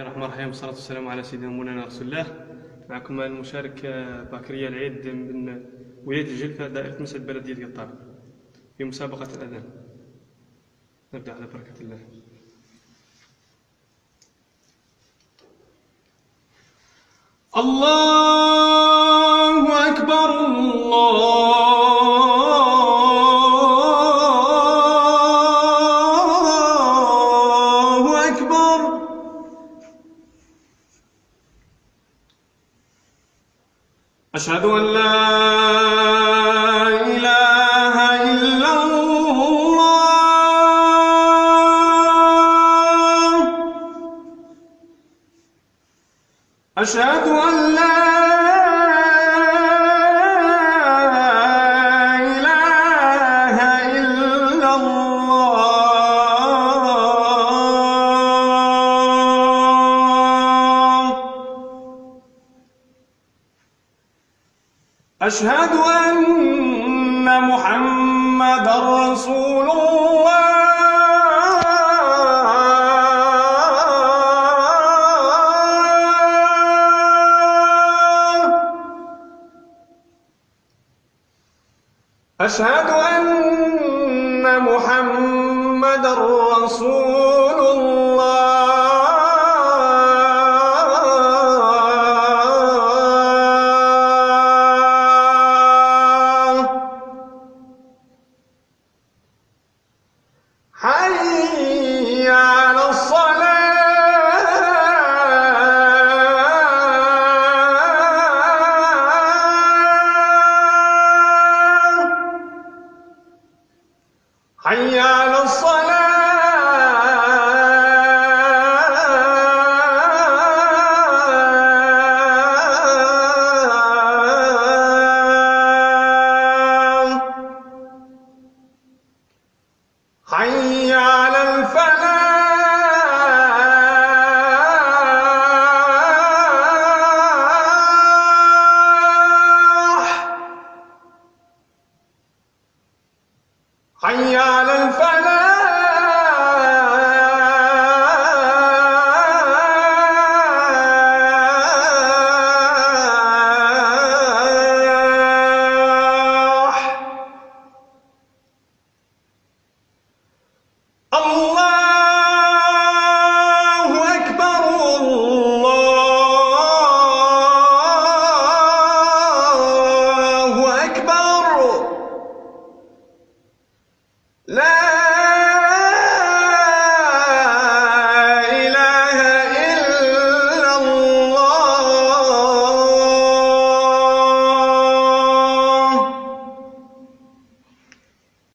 الرحمن الرحيم، والصلاة والسلام على سيدنا مولانا رسول الله. معكم المشارك بكرية العيد من ولاية الجلفة، دائرة مسعد، بلدية قطار، في مسابقة الأذان. نبدأ على بركة الله. الله أكبر، الله أكبر. أشهد أن لا إله إلا الله. أشهد أن لا إله إلا الله. أشهد أن محمدًا رسول الله. أشهد أن محمدًا رسول